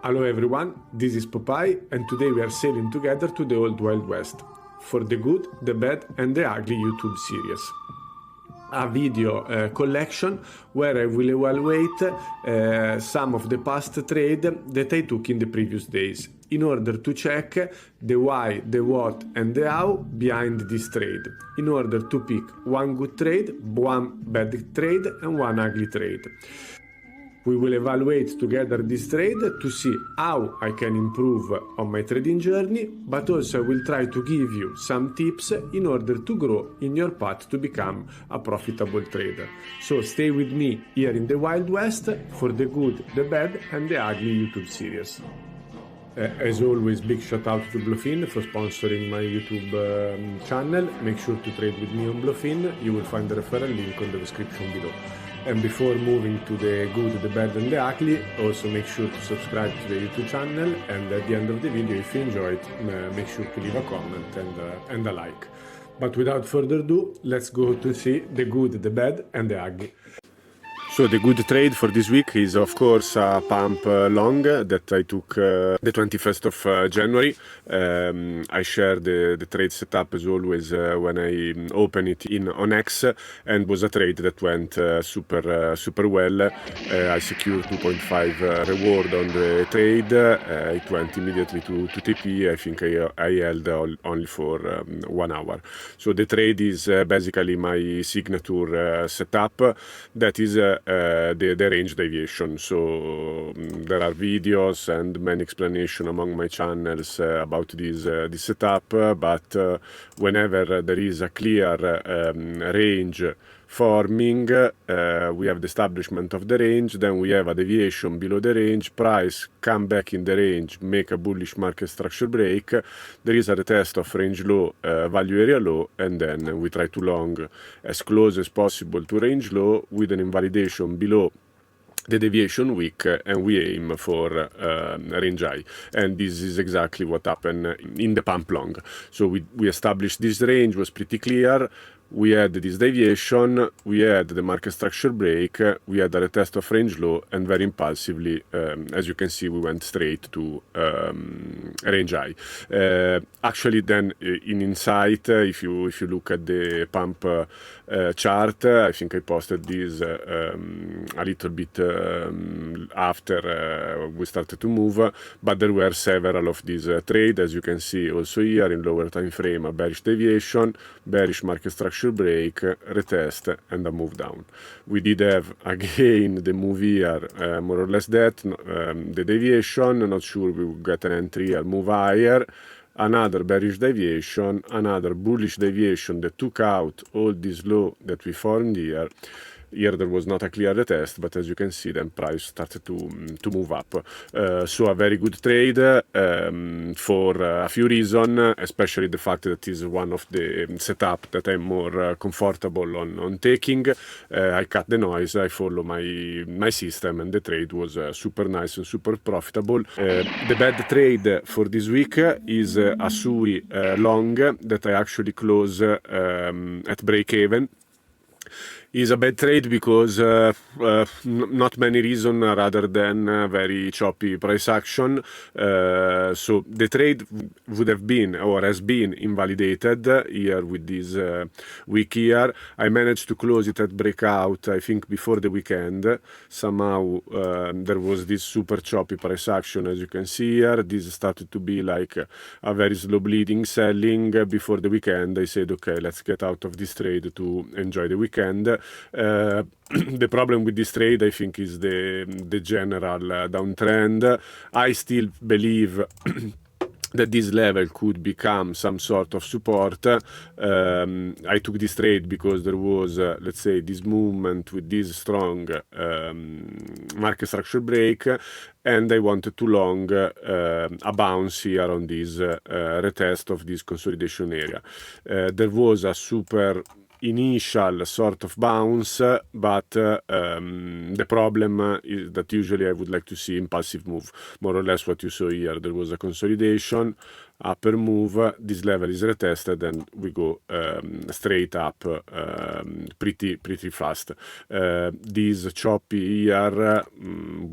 Hello everyone, this is Popeye and today we are sailing together to the Old Wild West for the good, the bad and the ugly YouTube series. A video collection where I will evaluate some of the past trade that I took in the previous days in order to check the why, the what and the how behind this trade, in order to pick one good trade, one bad trade and one ugly trade. We will evaluate together this trade to see how I can improve on my trading journey, but also I will try to give you some tips in order to grow in your path to become a profitable trader. So stay with me here in the Wild West for the good, the bad and the ugly YouTube series. As always, big shout out to Bluefin for sponsoring my YouTube channel. Make sure to trade with me on Bluefin. You will find the referral link on the description below. And before moving to the good, the bad and the ugly, also make sure to subscribe to the YouTube channel, and at the end of the video, if you enjoyed, make sure to leave a comment and a like. But without further ado, let's go to see the good, the bad and the ugly. So the good trade for this week is of course a pump long that I took the 21st of January. I share the trade setup as always when I open it on X, and was a trade that went super well. I secured 2.5 reward on the trade. It went immediately to TP. I think I held only for 1 hour. So the trade is basically my signature setup, that is the range deviation. So there are videos and many explanations among my channels about this setup, but whenever there is a clear range forming, we have the establishment of the range, then we have a deviation below the range, price come back in the range, make a bullish market structure break, there is a retest of range low, value area low, and then we try to long as close as possible to range low with an invalidation below the deviation weak, and we aim for range high. And this is exactly what happened in the pump long. So we established this range, was pretty clear. We had this deviation, we had the market structure break, we had a retest of range low, and very impulsively, as you can see, we went straight to range high. Actually, then in Insight, if you look at the pump chart, I think I posted this a little bit after we started to move, but there were several of these trades, as you can see also here in lower time frame, a bearish deviation, bearish market structure break, retest and a move down. We did have again the move here, more or less that, the deviation, not sure we will get an entry here, move higher, another bearish deviation, another bullish deviation that took out all this low that we formed here. Here there was not a clear retest, but as you can see, then price started to move up. So a very good trade for a few reasons, especially the fact that it is one of the setup that I'm more comfortable on taking. I cut the noise, I follow my system, and the trade was super nice and super profitable. The bad trade for this week is a SUI long that I actually close at break even. Is a bad trade because not many reasons rather than very choppy price action. So the trade would have been or has been invalidated here with this week here. I managed to close it at breakout, I think before the weekend. Somehow there was this super choppy price action, as you can see here. This started to be like a very slow bleeding selling before the weekend. I said, okay, let's get out of this trade to enjoy the weekend. The problem with this trade, I think, is the general downtrend. I still believe that this level could become some sort of support. I took this trade because there was, let's say, this movement with this strong market structure break, and I wanted to long a bounce here on this retest of this consolidation area. There was a super initial sort of bounce, but the problem is that usually I would like to see impulsive move, more or less what you saw here. There was a consolidation, upper move, this level is retested and we go straight up pretty fast. This choppy here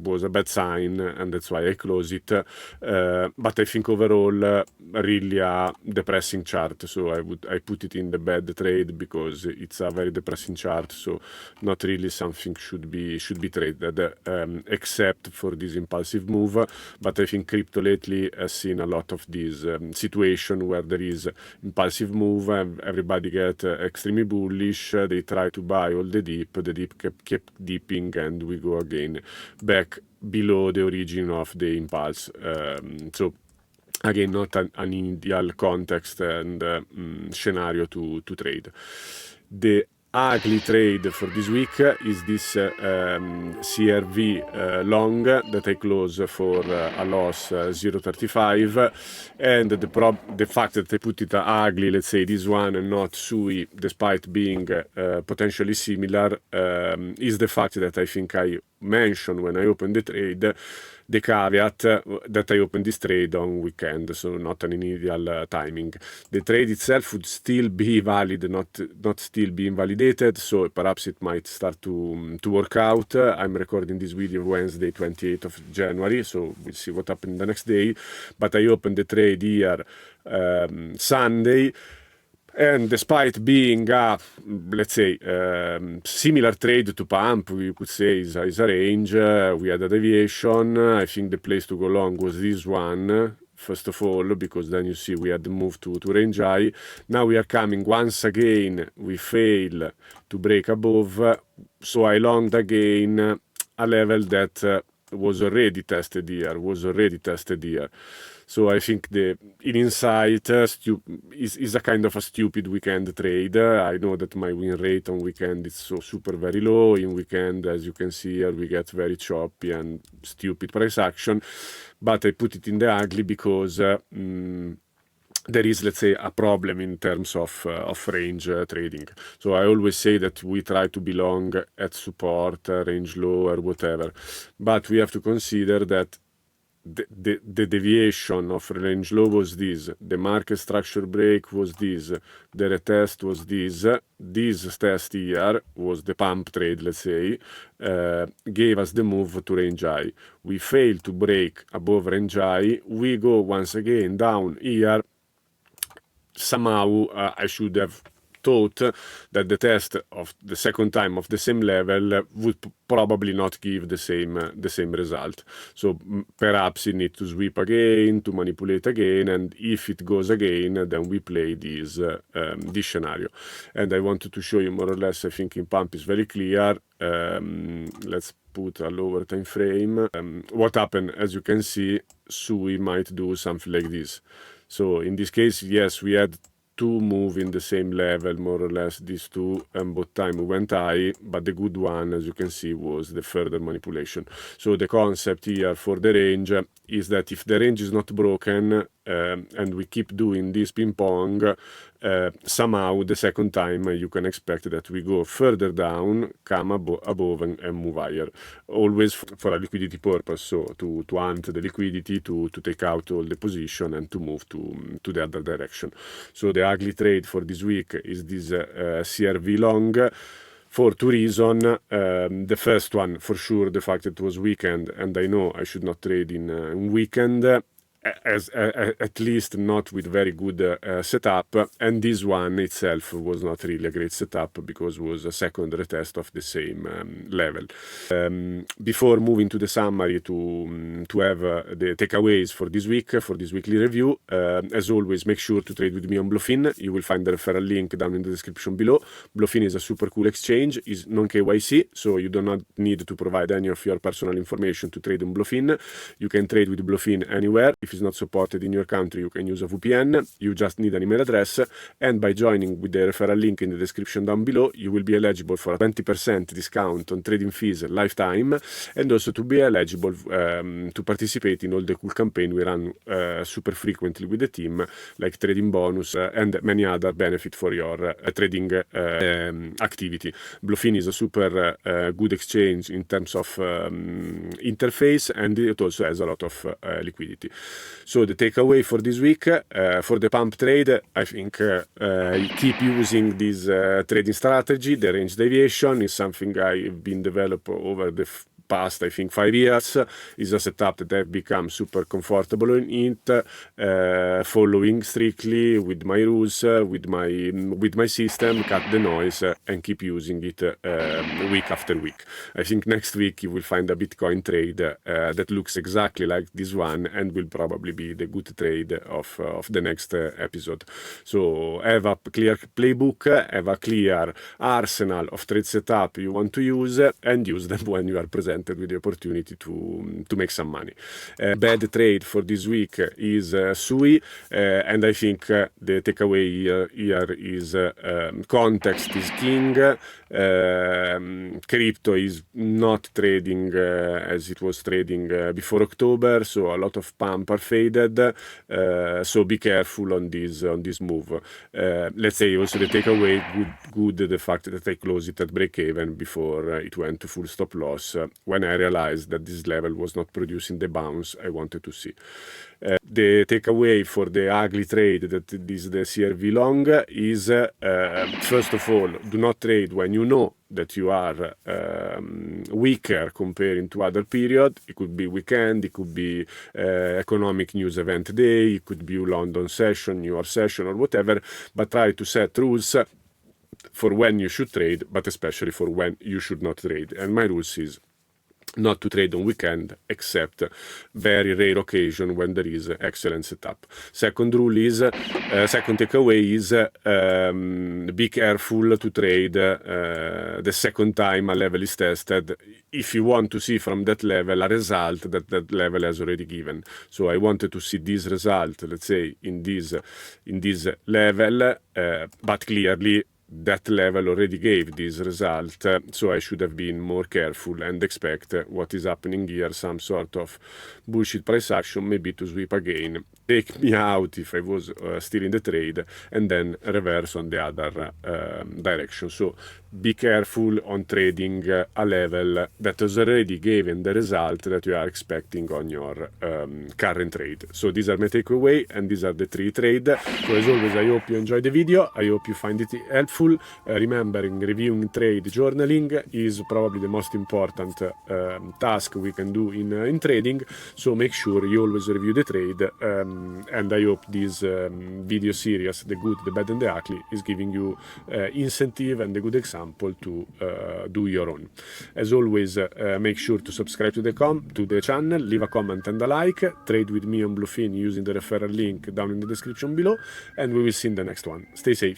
was a bad sign, and that's why I close it, but I think overall really a depressing chart, so I put it in the bad trade because it's a very depressing chart, so not really something should be traded, except for this impulsive move. But I think crypto lately has seen a lot of this situation where there is impulsive move and everybody get extremely bullish, they try to buy all the dip kept dipping, and we go again back below the origin of the impulse. So again, not an ideal context and scenario to trade. The ugly trade for this week is this CRV long that I close for a loss 0.35, and the fact that I put it ugly, let's say this one, and not SUI, despite being potentially similar, is the fact that I think I mentioned when I opened the trade, the caveat that I opened this trade on weekend, so not an ideal timing. The trade itself would still be valid, not still be invalidated, so perhaps it might start to work out. I'm recording this video Wednesday, 28th of January, so we'll see what happened the next day. But I opened the trade here Sunday, and despite being a, let's say, similar trade to pump, we could say is a range, we had a deviation. I think the place to go long was this one, first of all, because then you see we had the move to range high. Now we are coming once again, we fail to break above, so I longed again a level that was already tested here, So I think in insight is a kind of a stupid weekend trade. I know that my win rate on weekend is so super very low. In weekend, as you can see here, we get very choppy and stupid price action. But I put it in the ugly because there is, let's say, a problem in terms of range trading. So I always say that we try to belong at support, range low, or whatever. But we have to consider that the deviation of range low was this, the market structure break was this, the retest was this test here was the pump trade, let's say, gave us the move to range high. We failed to break above range high, we go once again down here. Somehow I should have thought that the test of the second time of the same level would probably not give the same result. So perhaps you need to sweep again, to manipulate again, and if it goes again, then we play this scenario. And I wanted to show you more or less, I think in pump is very clear. Let's put a lower time frame. What happened, as you can see, SUI might do something like this. So in this case, yes, we had two move in the same level, more or less, these two, and both time we went high, but the good one, as you can see, was the further manipulation. So the concept here for the range is that if the range is not broken and we keep doing this ping pong, somehow the second time you can expect that we go further down, come above and move higher, always for a liquidity purpose, so to hunt the liquidity, to take out all the position and to move to the other direction. So the ugly trade for this week is this CRV long, for two reasons. The first one, for sure, the fact that it was weekend, and I know I should not trade in weekend, at least not with very good setup, and this one itself was not really a great setup because it was a second retest of the same level. Before moving to the summary to have the takeaways for this week, for this weekly review, as always, make sure to trade with me on Bluefin. You will find the referral link down in the description below. Bluefin is a super cool exchange, is non-KYC, so you do not need to provide any of your personal information to trade on Bluefin. You can trade with Bluefin anywhere. If it's not supported in your country, you can use a VPN. You just need an email address, and by joining with the referral link in the description down below, you will be eligible for a 20% discount on trading fees lifetime, and also to be eligible to participate in all the cool campaigns we run super frequently with the team, like trading bonus and many other benefits for your trading activity. Bluefin is a super good exchange in terms of interface, and it also has a lot of liquidity. So the takeaway for this week, for the pump trade, I think keep using this trading strategy. The range deviation is something I've been developed over the past, I think, 5 years. Is a setup that I've become super comfortable in it, following strictly with my rules, with my system, cut the noise, and keep using it week after week. I think next week you will find a Bitcoin trade that looks exactly like this one and will probably be the good trade of the next episode. So have a clear playbook, have a clear arsenal of trade setup you want to use, and use them when you are presented with the opportunity to make some money. Bad trade for this week is SUI, and I think the takeaway here is context is king. Crypto is not trading as it was trading before October, so a lot of pump are faded, so be careful on this move. Let's say also the takeaway, good the fact that I closed it at break even before it went to full stop loss, when I realized that this level was not producing the bounce I wanted to see. The takeaway for the ugly trade that is the CRV long is, first of all, do not trade when you know that you are weaker comparing to other period. It could be weekend, it could be economic news event day, it could be London session, New York session, or whatever, but try to set rules for when you should trade, but especially for when you should not trade. And my rules is not to trade on weekend, except very rare occasion when there is excellent setup. Second rule is, second takeaway is, be careful to trade the second time a level is tested, if you want to see from that level a result that level has already given. So I wanted to see this result, let's say, in this level, but clearly that level already gave this result, so I should have been more careful and expect what is happening here, some sort of bullshit price action, maybe to sweep again, take me out if I was still in the trade, and then reverse on the other direction. So be careful on trading a level that has already given the result that you are expecting on your current trade. So these are my takeaway, and these are the 3 trades. So as always, I hope you enjoyed the video. I hope you find it helpful. Remembering reviewing trade journaling is probably the most important task we can do in trading. So make sure you always review the trade, and I hope this video series, the good, the bad, and the ugly, is giving you incentive and a good example to do your own. As always, make sure to subscribe to the channel, leave a comment and a like, trade with me on Bluefin using the referral link down in the description below, and we will see in the next one. Stay safe.